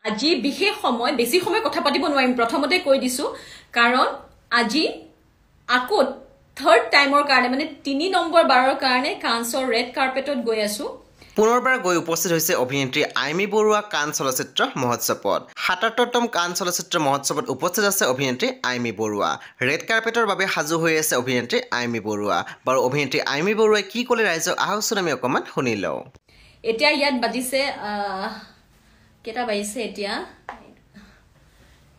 আজি বিশেষ সময় বেছি সময় কথা পাতিব নোৱাৰিম প্ৰথমতে কৈ দিছো কাৰণ আজি আকৌ থাৰ্ড টাইমৰ কাৰণে মানে 3 নম্বৰ বাৰৰ কাৰণে কাঞ্চৰ ৰেড কাৰ্পেটত গৈ আছো পুনৰবাৰ গৈ উপস্থিত হৈছে অভিনেত্ৰী আইমি বৰুৱা কান চলচ্চিত্ৰ মহোৎসৱত ৭৭তম কান চলচ্চিত্ৰ মহোৎসৱত উপস্থিত আছে অভিনেত্ৰী আইমি বৰুৱা ৰেড কাৰ্পেটৰ বাবে সাজু হৈ আছে অভিনেত্ৰী আইমি বৰুৱা বাৰু অভিনেত্ৰী আইমি বৰুৱাই কি ক'লে ৰাইজক আহকচোন আমি অকমান শুনি লওঁ এতিয়া ইয়াত বাজিছে কেটা বাজিছে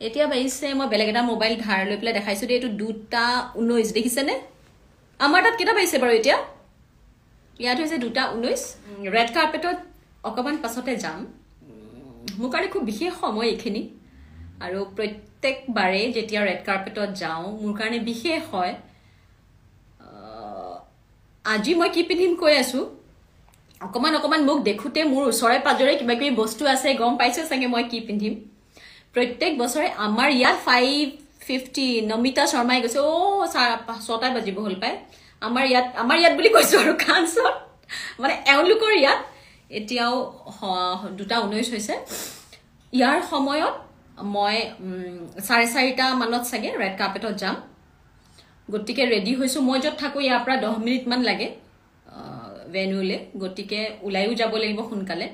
এতিয়া বাজিছে মই বেলেগ এটা মোবাইল ধাৰ লৈ পেলাই দেখাইছো দে এইটো 2:19 দেখিছেনে আমাৰ তাত কেটা বাজিছে বাৰু এতিয়া ইয়াত হৈছে 2:19 ৰেড কাৰ্পেটত অকমান পাছতে যাম মোৰ কাৰণে খুব বিশেষ সময় এইখিনি আৰু প্ৰত্যেকবাৰে যেতিয়া ৰেড কাৰ্পেটত যাওঁ মোৰ কাৰণে বিশেষ হয় আজি মই কি পিন্ধিম কৈ আছো অকমান মোক দেখুতে মোৰ ওচৰে পাজৰে কিবা কিবি বস্তু আছে গম পাইছে চাগে মই কি পিন্ধিম প্ৰত্যেক বছৰে আমাৰ ইয়াত 5:50 নমিতা শৰ্মাই গৈছে ও 6টা বাজিব হল পায় আমাৰ ইয়াত বুলি কৈছো আৰু কাঞ্চত মানে এওঁলোকৰ ইয়াত এতিয়াও 2:19 হৈছে ইয়াৰ সময়ত মই 4:30টা মানত চাগে ৰেড কাৰ্পেটত যাম গতিকে ৰেডি হৈছো মই যত থাকো ইয়াৰ পৰা 10 মিনিট মান লাগে ভেনুলে গতিকে উলাইও যাব লাগিব সোনকালে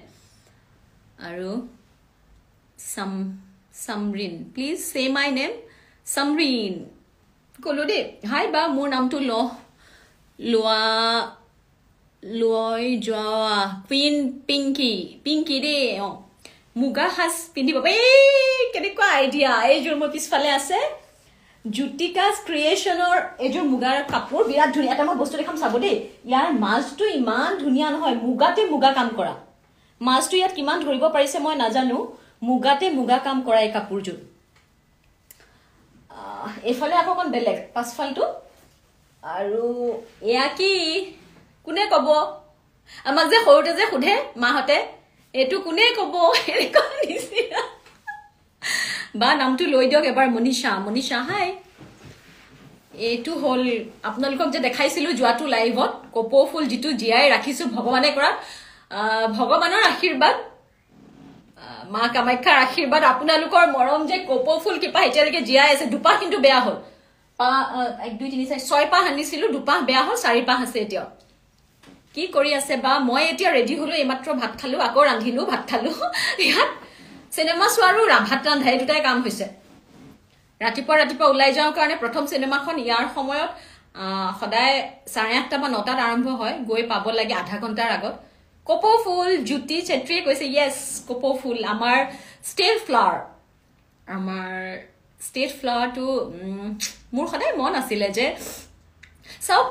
আৰু Samrin please say my name Samrin কলো দে হাই বা মোৰ নামটো লয় যোৱা পিন পিংকি দে মুগা হাস পিন্ধিব এই কেনেকুৱা আইডিয়া এই যোৰ মোৰ পিছফালে আছে জুটিকাস ক্ৰিয়েচনৰ এযোৰ মুগাৰ কাপোৰ বিৰাট ধুনীয়া এটা মই বস্তু দেখাম চাব দেই ইয়াৰ মাছটো ইমান ধুনীয়া নহয় মুগাতে মুগা কাম কৰা মাছটো ইয়াত কিমান ধৰিব পাৰিছে মই নাজানো মুগাতে মুগা কাম কৰা এই কাপোৰযোৰ এফালে আকৌখন বেলেগ পাছফালটো আৰু এয়া কি কোনে কব আমাক যে সৰুতে যে সোধে মাহতে এটো কোনে কব এনেকুৱা নিচিনা বা নামটো লৈ দিয়ক এবাৰ মনীষা হাই এটো হল আপোনালোকক যে দেখাইছিলো যোৱাটো লাইভত কপৌ ফুল যিটো জিয়াই ৰাখিছো ভগৱানে কৰা ভগৱানৰ আশীৰ্বাদ মা কামাখ্যাৰ আশীৰ্বাদ আপোনালোকৰ মৰম যে কপৌ ফুল কিপা এতিয়ালৈকে জিয়াই আছে দুপাহ কিন্তু বেয়া হল 1 2 3 4 6 পাহ আনিছিলো দুপাহ বেয়া হল 4 পাহ আছে এতিয়া কি কৰি আছে বা মই এতিয়া ৰেডি হলো এইমাত্ৰ ভাত খালো আকৌ ৰান্ধিলো ভাত খালো ইয়াত সিনেমা চোৱাৰো ভাত ৰান্ধাই দুটাই কাম হৈছে ৰাতিপুৱা ওলাই যাওঁ কাৰণে প্ৰথম সিনেমাখন ইয়াৰ সময়ত সদায় 8:30 বা 9টাত আৰম্ভ হয় গৈ পাব লাগে আধা ঘণ্টাৰ আগত কপৌ ফুল জুতি চেত্ৰীয়ে কৈছে ইয়েস কপৌ ফুল আমাৰ ষ্টেট ফ্লাৱাৰটো মোৰ সদায় মন আছিলে যে সব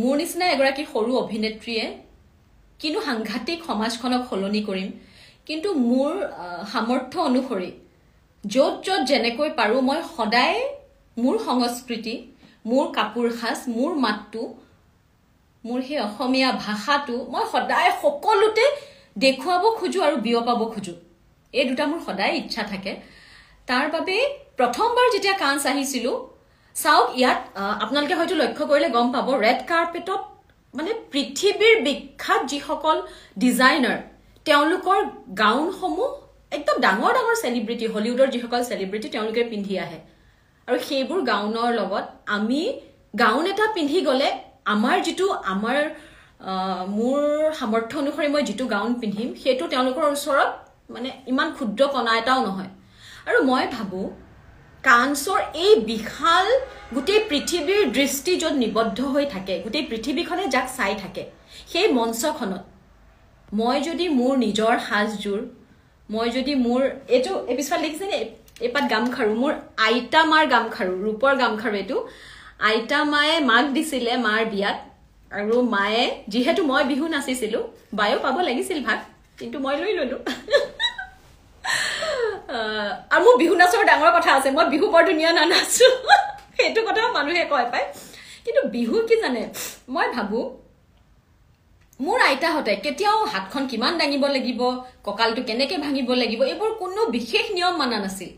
মোৰ নিচিনা এগৰাকী সৰু অভিনেত্ৰীয়ে কিনো সাংঘাতিক সমাজখনক সলনি কৰিম কিন্তু মোৰ সামৰ্থ্য অনুসৰি যত যেনেকৈ পাৰো মই সদায় মোৰ সংস্কৃতি মোৰ কাপোৰ খাস মোৰ মাতটো মোৰ হে অসমীয়া ভাষাটো মই সদায় সকলোতে দেখুৱাব খুজু আৰু বিয়পাব খুজু এই দুটা মোৰ সদায় ইচ্ছা থাকে তাৰ বাবে প্ৰথমবাৰ যেতিয়া কাঞ্চ আহিছিলো সাউথ ইয়াত আপোনালোকে হয়তো লক্ষ্য কৰিলে গম পাব ৰেড কাৰ্পেটত মানে পৃথিৱীৰ বিখ্যাত যিসকল ডিজাইনাৰ তেওঁলোকৰ গাউনসমূহ একদম ডাঙৰ সেলিব্ৰিটি হলিউডৰ যিসকল সেলিব্ৰিটি তেওঁলোকে পিন্ধি আহে আৰু সেইবোৰ গাউনৰ লগত আমি গাউন এটা পিন্ধি গলে আমাৰ মোৰ সামৰ্থ্য অনুসৰি মই যিটো গাউন পিন্ধিম সেইটো তেওঁলোকৰ ওচৰত মানে ইমান ক্ষুদ্ৰ কণা এটাও নহয় আৰু মই ভাবো কাঞ্চৰ এই বিশাল গোটেই পৃথিৱীৰ দৃষ্টি যত নিবদ্ধ হৈ থাকে গোটেই পৃথিৱীখনে যাক চাই থাকে সেই মঞ্চখনত মই যদি মোৰ নিজৰ সাজযোৰ মই যদি মোৰ এটো এপিছফাল দেখিছে নে এপাত গামখাৰু মোৰ আইতা মাৰ গামখাৰু ৰূপৰ গামখাৰু এটো আইতা মায়ে মাক দিছিলে মাৰ বিয়াত আৰু মায়ে যিহেতু মই বিহু নাচিছিলো বায়ো পাব লাগিছিল ভাগ কিন্তু মই লৈ ললো আৰু মোৰ বিহু নাচৰ ডাঙৰ কথা আছে মই বিহু বৰ ধুনীয়া নানাচো সেইটো কথা মানুহে কয় পায় কিন্তু বিহু কি জানে মই ভাবো মোৰ আইতাহতে কেতিয়াও হাতখন কিমান দাঙিব লাগিব ককালটো কেনেকে ভাঙিব লাগিব এইবোৰ কোনো বিশেষ নিয়ম মানা নাছিল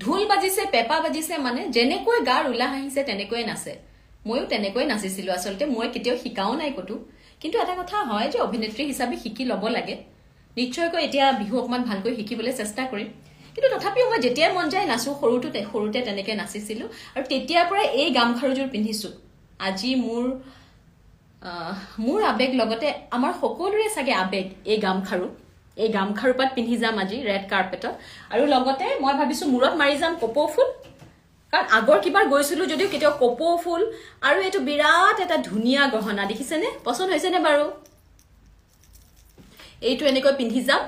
ঢোল বাজিছে পেপা বাজিছে মানে যেনেকৈ গাৰ উলাহ আহিছে তেনেকৈ নাচে ময়ো তেনেকৈ নাচিছিলো আসলতে মই কেতিয়াও শিকাও নাই কতো কিন্তু এটা কথা হয় যে অভিনেত্ৰী হিচাপে শিকি লব লাগে নিশ্চয়কৈ এতিয়া বিহু অকমান ভালকৈ শিকিবলৈ চেষ্টা কৰিম কিন্তু তথাপিও মই যেতিয়াই মন যায় নাচো সৰুতে তেনেকৈ নাচিছিলোঁ আৰু তেতিয়াৰ পৰা এই গামখাৰুযোৰ পিন্ধিছোঁ আজি মোৰ আবেগ লগতে আমাৰ সকলোৰে চাগে আবেগ এই গামখাৰু পাত পিন্ধি যাম আজি ৰেড কাৰ্পেটত আৰু লগতে মই ভাবিছোঁ মূৰত মাৰি যাম কপৌ ফুল কাৰণ আগৰ কিবাৰ গৈছিলোঁ যদিও কেতিয়াও কপৌ ফুল আৰু এইটো বিৰাট এটা ধুনীয়া গহনা দেখিছেনে পচন্দ হৈছেনে বাৰু এইটো এনেকৈ পিন্ধি যাম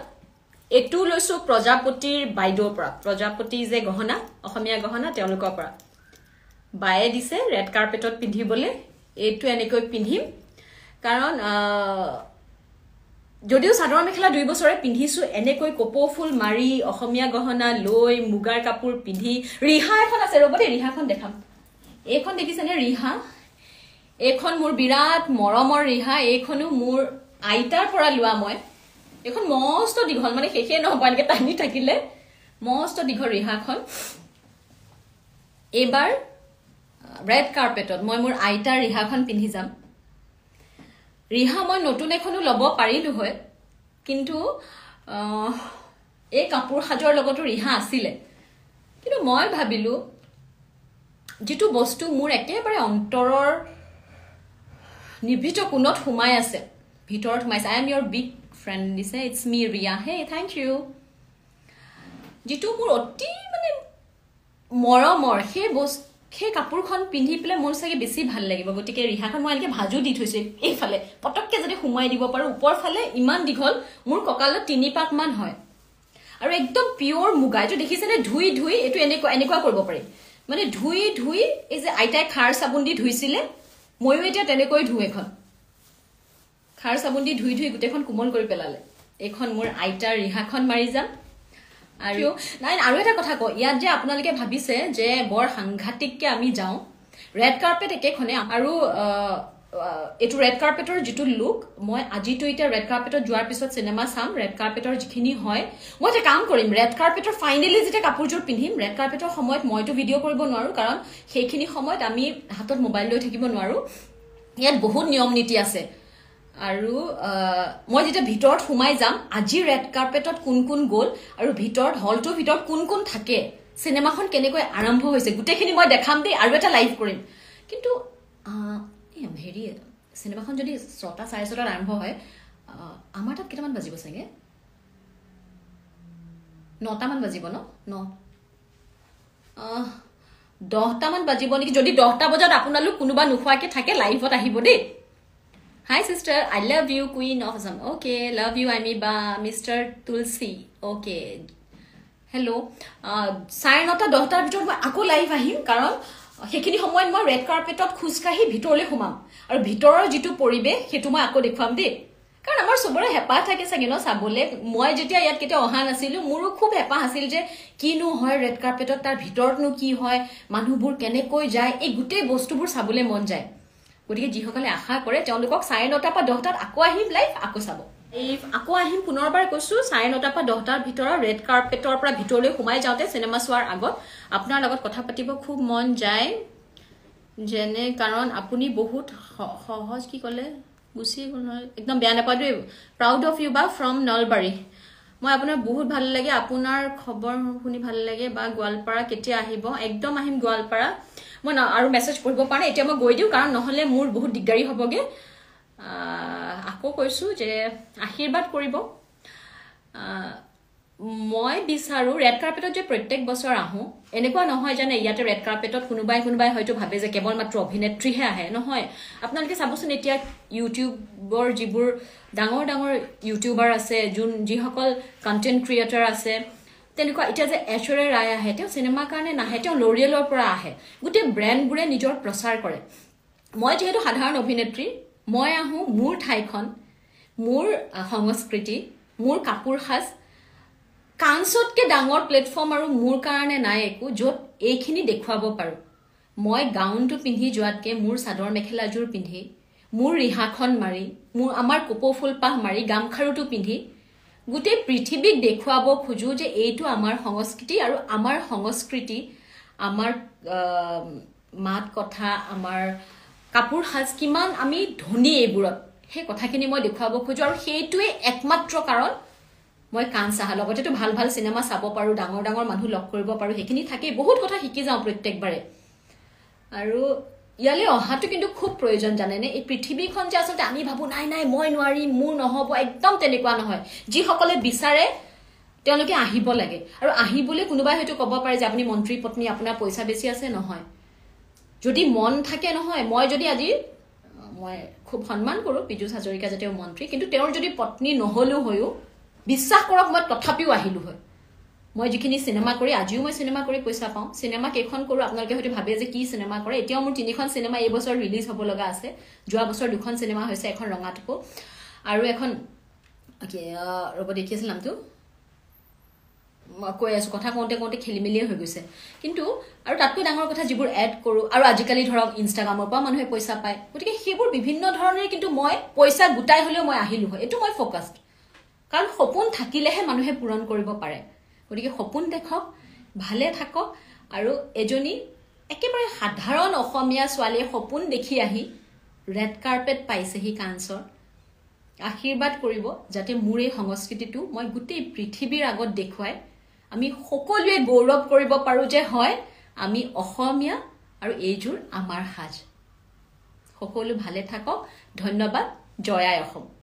এইটো লৈছোঁ প্ৰজাপতিৰ বাইদেউৰ পৰা প্ৰজাপতি যে গহনা অসমীয়া গহনা তেওঁলোকৰ পৰা বায়ে দিছে ৰেড কাৰ্পেটত পিন্ধিবলৈ এইটো এনেকৈ পিন্ধিম কাৰণ যদিও চাদৰ মেখেলা 2 বছৰে পিন্ধিছোঁ এনেকৈ কপৌ ফুল মাৰি অসমীয়া গহনা লৈ মুগাৰ কাপোৰ পিন্ধি ৰিহা এখন আছে ৰ'ব দেই ৰিহাখন দেখাম এইখন দেখিছেনে ৰিহা এইখন মোৰ বিৰাট মৰমৰ ৰিহা এইখনো মোৰ আইতাৰ পৰা লোৱা মই এইখন মস্ত দীঘল মানে শেষে নহব এনেকৈ টানি থাকিলে মস্ত দীঘল ৰিহাখন এইবাৰ ৰেড কাৰ্পেটত মই মোৰ আইতাৰ ৰিহাখন পিন্ধি যাম ৰিহা মই নতুন এখনো ল'ব পাৰিলোঁ হয় কিন্তু এই কাপোৰ সাজৰ লগতো ৰিহা আছিলে কিন্তু মই ভাবিলোঁ যিটো বস্তু মোৰ একেবাৰে অন্তৰৰ নিভৃত কোণত সোমাই আছে ভিতৰত সোমাইছে I am your big friend দিছে ইটছ মি ৰিয়া হে থেংক ইউ যিটো মোৰ অতি মানে মৰমৰ সেই কাপোৰখন পিন্ধি পেলাই মোৰ চাগে বেছি ভাল লাগিব গতিকে ৰিহাখন মই এনেকৈ ভাজো দি থৈছোঁ এইফালে পটককৈ যদি সোমাই দিব পাৰোঁ ওপৰ ফালে ইমান দীঘল মোৰ কঁকালত 3 পাকমান হয় আৰু একদম পিয়ৰ মুগা এইটো দেখিছেনে ধুই এইটো এনেকুৱা কৰিব পাৰি মানে ধুই এই যে আইতাই খাৰ চাবোন দি ধুইছিলে ময়ো এতিয়া তেনেকৈ ধুওঁ এখন খাৰ চাবোন দি ধুই গোটেইখন কোমল কৰি পেলালে এইখন মোৰ আইতাৰ ৰিহাখন মাৰি যাম আৰু আৰু এটা কথা কওঁ ইয়াত যে আপোনালোকে ভাবিছে যে বৰ সাংঘাতিককৈ আমি যাওঁ ৰেড কাৰ্পেট একেখনে আৰু এইটো ৰেড কাৰ্পেটৰ যিটো লুক মই আজিতো এতিয়া ৰেড কাৰ্পেটত যোৱাৰ পিছত চিনেমা চাম ৰেড কাৰ্পেটৰ যিখিনি হয় মই এটা কাম কৰিম ৰেড কাৰ্পেটৰ ফাইনেলি যেতিয়া কাপোৰযোৰ পিন্ধিম ৰেড কাৰ্পেটৰ সময়ত মইতো ভিডিঅ' কৰিব নোৱাৰোঁ কাৰণ সেইখিনি সময়ত আমি হাতত মোবাইল লৈ থাকিব নোৱাৰোঁ ইয়াত বহুত নিয়ম নীতি আছে আৰু মই যেতিয়া ভিতৰত সোমাই যাম আজি ৰেড কাৰ্পেটত কোন গ'ল আৰু ভিতৰত হলটোৰ ভিতৰত কোন থাকে চিনেমাখন কেনেকৈ আৰম্ভ হৈছে গোটেইখিনি মই দেখাম দেই আৰু এটা লাইভ কৰিম কিন্তু হেৰি চিনেমাখন যদি 6টা 6:30 আৰম্ভ হয় আমাৰ তাত কেইটামান বাজিব চাগে 9টামান বাজিব ন 10টামান বাজিব নেকি যদি 10টা বজাত আপোনালোক কোনোবা নোখোৱাকৈ থাকে লাইভত আহিব দেই Hi sister, I love you, Queen of Assam. Okay, love you, Amiba, Mr. Tulsi. Okay. Hello. 9:30 10টাৰ ভিতৰত মই আকৌ লাইভ আহিম কাৰণ সেইখিনি সময়ত মই ৰেড কাৰ্পেটত খোজকাঢ়ি ভিতৰলৈ সোমাম আৰু ভিতৰৰ যিটো পৰিৱেশ সেইটো মই আকৌ দেখুৱাম দেই কাৰণ আমাৰ চবৰে হেঁপাহ থাকে চাগে ন চাবলৈ মই যেতিয়া ইয়াত কেতিয়া অহা নাছিলোঁ মোৰো খুব হেঁপাহ আছিল যে কিনো হয় ৰেড কাৰ্পেটত তাৰ ভিতৰতনো কি হয় মানুহবোৰ কেনেকৈ যায় এই গোটেই বস্তুবোৰ চাবলৈ মন যায় গতিকে যিসকলে আশা কৰে তেওঁলোকক 9:30 পৰা 10টাত আকৌ আহিম লাইভ আকৌ চাব আকৌ আহিম পুনৰবাৰ কৈছোঁ 9:30 পৰা 10টাৰ ভিতৰত ৰেড কাৰ্পেটৰ পৰা ভিতৰলৈ সোমাই যাওঁতে চিনেমা চোৱাৰ আগত আপোনাৰ লগত কথা পাতিব খুব মন যায় যেনে কাৰণ আপুনি বহুত সহজ কি ক'লে গুচি গ'ল নহয় একদম বেয়া নাপাওঁ দেই প্ৰাউড অফ ইউ বা ফ্ৰম নলবাৰী মই আপোনাৰ বহুত ভাল লাগে আপোনাৰ খবৰ শুনি ভাল লাগে বা গোৱালপাৰা কেতিয়া আহিব একদম আহিম গোৱালপাৰা মই আৰু মেছেজ পঢ়িব পৰা নাই এতিয়া মই গৈ দিওঁ কাৰণ নহ'লে মোৰ বহুত দিগদাৰী হ'বগৈ আকৌ কৈছোঁ যে আশীৰ্বাদ কৰিব মই বিচাৰোঁ ৰেড কাৰ্পেটত যে প্ৰত্যেক বছৰ আহোঁ এনেকুৱা নহয় জানে ইয়াতে ৰেড কাৰ্পেটত কোনোবাই হয়তো ভাবে যে কেৱল মাত্ৰ অভিনেত্ৰীহে আহে নহয় আপোনালোকে চাবচোন এতিয়া ইউটিউবৰ যিবোৰ ডাঙৰ ইউটিউবাৰ আছে যিসকল কণ্টেণ্ট ক্ৰিয়েটাৰ আছে তেনেকুৱা এতিয়া যে ঐশ্বৰ্যা ৰায় আহে তেওঁ চিনেমাৰ কাৰণে নাহে তেওঁ লৰিয়েলৰ পৰা আহে গোটেই ব্ৰেণ্ডবোৰে নিজৰ প্ৰচাৰ কৰে মই যিহেতু সাধাৰণ অভিনেত্ৰী মই আহোঁ মোৰ ঠাইখন মোৰ সংস্কৃতি মোৰ কাপোৰ সাজ কাঞ্চতকৈ ডাঙৰ প্লেটফৰ্ম আৰু মোৰ কাৰণে নাই একো য'ত এইখিনি দেখুৱাব পাৰোঁ মই গাউনটো পিন্ধি যোৱাতকৈ মোৰ চাদৰ মেখেলাযোৰ পিন্ধি মোৰ ৰিহাখন মাৰি আমাৰ কপৌ ফুল পাহ মাৰি গামখাৰুটো পিন্ধি গোটেই পৃথিৱীক দেখুৱাব খোজোঁ যে এইটো আমাৰ সংস্কৃতি আৰু আমাৰ সংস্কৃতি আমাৰ মাত কথা আমাৰ কাপোৰ সাজ কিমান আমি ধনী এইবোৰত সেই কথাখিনি মই দেখুৱাব খোজোঁ আৰু সেইটোৱে একমাত্ৰ কাৰণ মই কাণ চাহা লগতেতো ভাল ভাল চিনেমা চাব পাৰোঁ, ডাঙৰ ডাঙৰ মানুহ লগ কৰিব পাৰোঁ, সেইখিনি থাকেই, বহুত কথা শিকি যাওঁ প্ৰত্যেকবাৰে। আৰু ইয়ালৈ অহাটো কিন্তু খুব প্ৰয়োজন, জানেনে? এই পৃথিৱীখন যে আচলতে আমি ভাবোঁ নাই নাই মই নোৱাৰিম, মোৰ নহ'ব, একদম তেনেকুৱা নহয়। যিসকলে বিচাৰে তেওঁলোকে আহিব লাগে। আৰু আহিবলৈ কোনোবাই হয়তো ক'ব পাৰে যে আপুনি মন্ত্ৰী পত্নী, আপোনাৰ পইচা বেছি আছে। নহয়, যদি মন থাকে, নহয়, মই যদি আজি মই খুব সন্মান কৰোঁ পীযুষ হাজৰিকা যে তেওঁ মন্ত্ৰী, কিন্তু তেওঁৰ যদি পত্নী নহ'লেও হয়ো বিশ্বাস কৰক মই তথাপিও আহিলোঁ হয়। মই যিখিনি চিনেমা কৰি, আজিও মই চিনেমা কৰি পইচা পাওঁ, চিনেমা কেইখন কৰোঁ আপোনালোকে হয়তো ভাবে যে কি চিনেমা কৰে। এতিয়াও মোৰ 3খন চিনেমা এই বছৰ ৰিলিজ হ'ব লগা আছে। যোৱা বছৰ 2খন চিনেমা হৈছে, এখন ৰঙাটুকু আৰু এখন ৰ'ব দেখি আছিল নামটো, কৈ আছোঁ, কথা কওঁতে কওঁতে খেলি মেলিয়ে হৈ গৈছে। কিন্তু আৰু তাতকৈ ডাঙৰ কথা, যিবোৰ এড কৰোঁ, আৰু আজিকালি ধৰক ইনষ্টাগ্ৰামৰ পৰা মানুহে পইচা পায়, গতিকে সেইবোৰ বিভিন্ন ধৰণেৰে কিন্তু মই পইচা গোটাই হ'লেও মই আহিলোঁ হয়। এইটো মই ফ'কাছড, কাৰণ সপোন থাকিলেহে মানুহে পূৰণ কৰিব পাৰে। গতিকে সপোন দেখক, ভালে থাকক। আৰু এজনী একেবাৰে সাধাৰণ অসমীয়া ছোৱালীয়ে সপোন দেখি আহি ৰেড কাৰ্পেট পাইছেহি কাঞ্চৰ। আশীৰ্বাদ কৰিব যাতে মোৰ এই সংস্কৃতিটো মই গোটেই পৃথিৱীৰ আগত দেখুৱাই আমি সকলোৱে গৌৰৱ কৰিব পাৰোঁ যে হয় আমি অসমীয়া আৰু এইযোৰ আমাৰ সাজ। সকলো ভালে থাকক, ধন্যবাদ। জয় আই অসম।